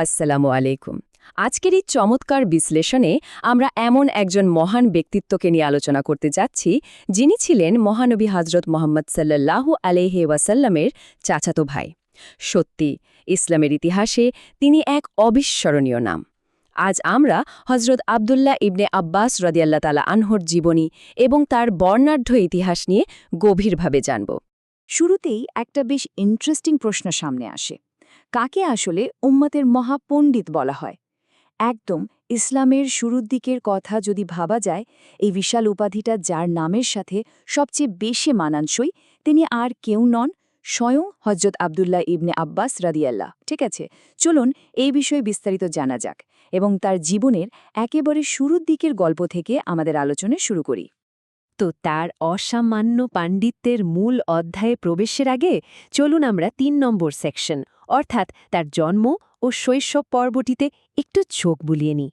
আসসালামু আলাইকুম। আজকের এই চমৎকার বিশ্লেষণে আমরা এমন একজন মহান ব্যক্তিত্বকে নিয়ে আলোচনা করতে যাচ্ছি, যিনি ছিলেন মহানবী হযরত মুহাম্মদ সাল্লাল্লাহু আলাইহি ওয়াসাল্লামের চাচাতো ভাই। সত্যি, ইসলামের ইতিহাসে তিনি এক অবিস্মরণীয় নাম। আজ আমরা হযরত আব্দুল্লাহ ইবনে আব্বাস রাদিয়াল্লাহু তাআলা আনহুর জীবনী এবং তার বর্ণাঢ্য ইতিহাস নিয়ে গভীরভাবে জানব। শুরুতেই একটা বেশ ইন্টারেস্টিং প্রশ্ন সামনে আসে। কাকে আসলে উম্মতের মহাপণ্ডিত বলা হয়? একদম ইসলামের শুরুর দিকের কথা যদি ভাবা যায়, এই বিশাল উপাধিটা যার নামের সাথে সবচেয়ে বেশি মানানসই, তিনি আর কেউ নন, স্বয়ং হযরত আব্দুল্লাহ ইবনে আব্বাস রাদিয়াল্লাহ। ঠিক আছে, চলুন এই বিষয়ে বিস্তারিত জানা যাক এবং তার জীবনের একেবারে শুরুর দিকের গল্প থেকে আমাদের আলোচনা শুরু করি। তো তার অসামান্য পাণ্ডিত্যের মূল অধ্যায়ে প্রবেশের আগে চলুন আমরা ৩ নম্বর সেকশন অর্থাৎ তার জন্ম ও শৈশব পর্বটিতে একটু চোখ বুলিয়ে নিই।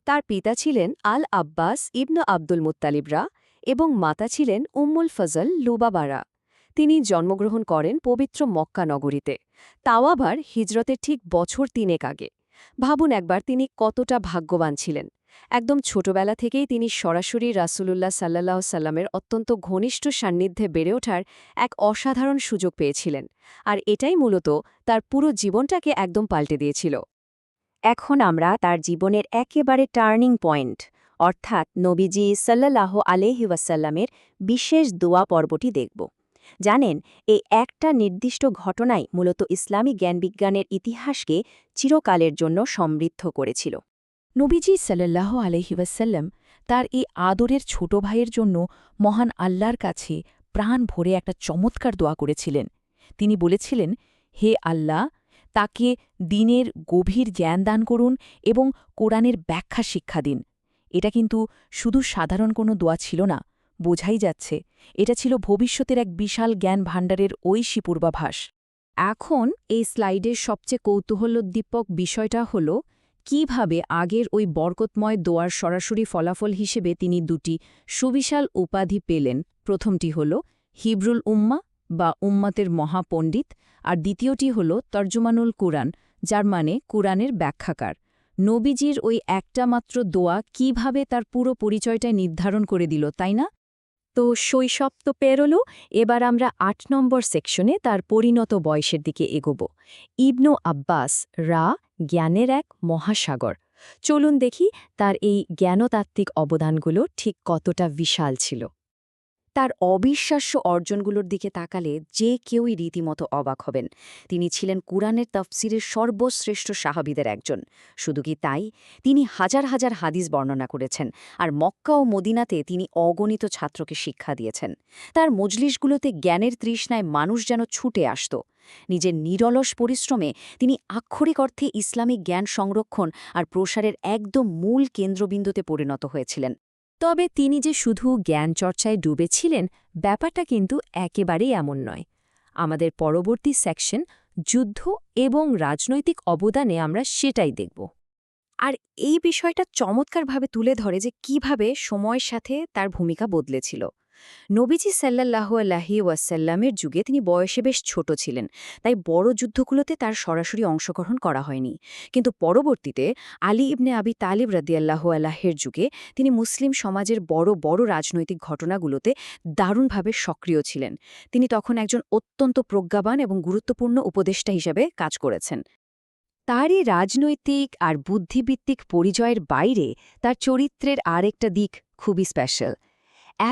তার পিতা ছিলেন আল আব্বাস ইবন আব্দুল মুত্তালিবরা এবং মাতা ছিলেন উম্মুল ফজল লুবাবারা। তিনি জন্মগ্রহণ করেন পবিত্র মক্কা নগরীতে, তাও আবার হিজরতের ঠিক বছর ৩ আগে। ভাবুন একবার তিনি কতটা ভাগ্যবান ছিলেন। একদম ছোটবেলা থেকেই তিনি সরাসরি রাসূলুল্লাহ সাল্লাল্লাহু সাল্লামের অত্যন্ত ঘনিষ্ঠ সান্নিধ্যে বেড়ে ওঠার এক অসাধারণ সুযোগ পেয়েছিলেন, আর এটাই মূলত তার পুরো জীবনটাকে একদম পাল্টে দিয়েছিল। এখন আমরা তার জীবনের একেবারে টার্নিং পয়েন্ট অর্থাৎ নবীজি সাল্লাল্লাহু আলাইহি ওয়াসাল্লামের বিশেষ দোয়া পর্বটি দেখব। জানেন, এই একটা নির্দিষ্ট ঘটনাই মূলত ইসলামী জ্ঞানবিজ্ঞানের ইতিহাসকে চিরকালের জন্য সমৃদ্ধ করেছিল। নবীজি সাল্লাল্লাহু আলাইহি ওয়াসাল্লাম তার এই আদরের ছোট ভাইয়ের জন্য মহান আল্লাহর কাছে প্রাণ ভরে একটা চমৎকার দোয়া করেছিলেন। তিনি বলেছিলেন, হে আল্লাহ, তাকে দ্বীনের গভীর জ্ঞান দান করুন এবং কোরআনের ব্যাখ্যা শিক্ষা দিন। এটা কিন্তু শুধু সাধারণ কোনো দোয়া ছিল না, বোঝাই যাচ্ছে এটা ছিল ভবিষ্যতের এক বিশাল জ্ঞান ভাণ্ডারের ঐশী পূর্বাভাস। এখন এই স্লাইডের সবচেয়ে কৌতূহলোদ্দীপক বিষয়টা হল কিভাবে আগের ওই বরকতময় দোয়ার সরাসরি ফলাফল হিসেবে তিনি দুটি সুবিশাল উপাধি পেলেন। প্রথমটি হল হিব্রুল উম্মা বা উম্মাতের মহাপণ্ডিত, আর দ্বিতীয়টি হল তর্জমানুল কুরআন, যার মানে কুরআনের ব্যাখ্যাকার। নবীজির ওই একটা মাত্র দোয়া কিভাবে তার পুরো পরিচয়টা নির্ধারণ করে দিল, তাই না? তো শৈশব তো পেরোল, এবার আমরা ৮ নম্বর সেকশনে তার পরিণত বয়সের দিকে এগোব। ইবনু আব্বাস জ্ঞানের এক মহাসাগর। চলুন দেখি তার এই জ্ঞানতাত্ত্বিক অবদানগুলো ঠিক কতটা বিশাল ছিল। তার অবিশ্বাস্য অর্জনগুলোর দিকে তাকালে যে কেউই রীতিমতো অবাক হবেন। তিনি ছিলেন কুরআনের তাফসিরের সর্বশ্রেষ্ঠ সাহাবীদের একজন। শুধু কি তাই, তিনি হাজার হাজার হাদিস বর্ণনা করেছেন, আর মক্কা ও মদিনাতে তিনি অগণিত ছাত্রকে শিক্ষা দিয়েছেন। তার মজলিসগুলোতে জ্ঞানের তৃষ্ণায় মানুষ যেন ছুটে আসত। নিজের নিরলস পরিশ্রমে তিনি আক্ষরিক অর্থে ইসলামিক জ্ঞান সংরক্ষণ আর প্রসারের একদম মূল কেন্দ্রবিন্দুতে পরিণত হয়েছিলেন। তবে তিনি যে শুধু জ্ঞান চর্চায় ডুবেছিলেন, ব্যাপারটা কিন্তু একেবারেই এমন নয়। আমাদের পরবর্তী সেকশন যুদ্ধ এবং রাজনৈতিক অবদানে আমরা সেটাই দেখব। আর এই বিষয়টা চমৎকারভাবে তুলে ধরে যে কিভাবে সময়ের সাথে তার ভূমিকা বদলেছিল। নবীজি সাল্লাল্লাহু আলাইহি ওয়াসাল্লামের যুগে তিনি বয়সে বেশ ছোট ছিলেন, তাই বড় যুদ্ধগুলোতে তার সরাসরি অংশগ্রহণ করা হয়নি। কিন্তু পরবর্তীতে আলী ইবনে আবি তালিব রাদিয়াল্লাহু আনহুর যুগে তিনি মুসলিম সমাজের বড় বড় রাজনৈতিক ঘটনাগুলোতে দারুণভাবে সক্রিয় ছিলেন। তিনি তখন একজন অত্যন্ত প্রজ্ঞাবান এবং গুরুত্বপূর্ণ উপদেষ্টা হিসেবে কাজ করেছেন। তারই রাজনৈতিক আর বুদ্ধিভিত্তিক পরিচয়ের বাইরে তার চরিত্রের আরেকটা দিক খুবই স্পেশাল।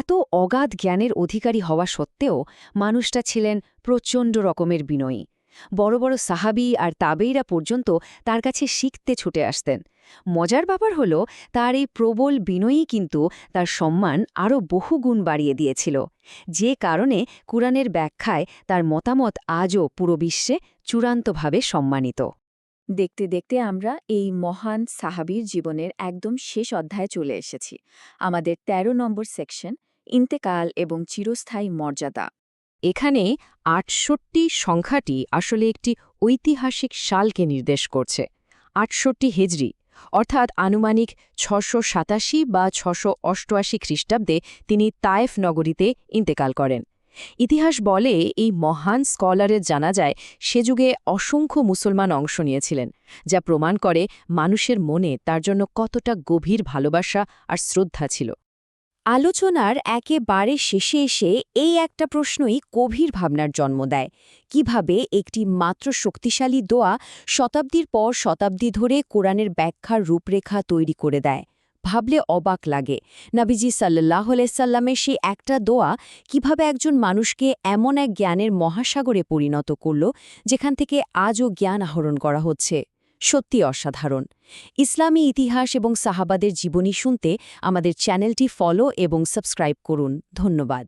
এত অগাধ জ্ঞানের অধিকারী হওয়া সত্ত্বেও মানুষটা ছিলেন প্রচণ্ড রকমের বিনয়ী। বড় বড় সাহাবী আর তাবেইরা পর্যন্ত তার কাছে শিখতে ছুটে আসতেন। মজার ব্যাপার হল, তার এই প্রবল বিনয়ী কিন্তু তার সম্মান আরও বহুগুণ বাড়িয়ে দিয়েছিল, যে কারণে কুরআনের ব্যাখ্যায় তার মতামত আজও পুরো বিশ্বে চূড়ান্তভাবে সম্মানিত। দেখতে দেখতে আমরা এই মহান সাহাবীর জীবনের একদম শেষ অধ্যায়ে চলে এসেছি। আমাদের ১৩ নম্বর সেকশন ইন্তেকাল এবং চিরস্থায়ী মর্যাদা। এখানে ৬৮ সংখ্যাটি আসলে একটি ঐতিহাসিক সালকে নির্দেশ করছে। ৬৮ হিজরি, অর্থাৎ আনুমানিক ৬৮৭ বা ৬৮৮ খ্রিস্টাব্দে তিনি তায়েফ নগরীতে ইন্তেকাল করেন। ইতিহাস বলে এই মহান স্কলারের জানা যায় সে যুগে অসংখ্য মুসলমান অংশ নিয়েছিলেন, যা প্রমাণ করে মানুষের মনে তার জন্য কতটা গভীর ভালোবাসা আর শ্রদ্ধা ছিল। আলোচনার একেবারে শেষে এসে এই একটা প্রশ্নই গভীর ভাবনার জন্ম দেয়, কিভাবে একটি মাত্র শক্তিশালী দোয়া শতাব্দীর পর শতাব্দী ধরে কোরআনের ব্যাখ্যার রূপরেখা তৈরি করে দেয়। ভাবলে অবাক লাগে, নবীজি সাল্লাল্লাহু আলাইহি সাল্লামের সেই একটা দোয়া কিভাবে একজন মানুষকে এমন এক জ্ঞানের মহাসাগরে পরিণত করল, যেখান থেকে আজও জ্ঞান আহরণ করা হচ্ছে। সত্যি অসাধারণ। ইসলামী ইতিহাস এবং সাহাবাদের জীবনী শুনতে আমাদের চ্যানেলটি ফলো এবং সাবস্ক্রাইব করুন। ধন্যবাদ।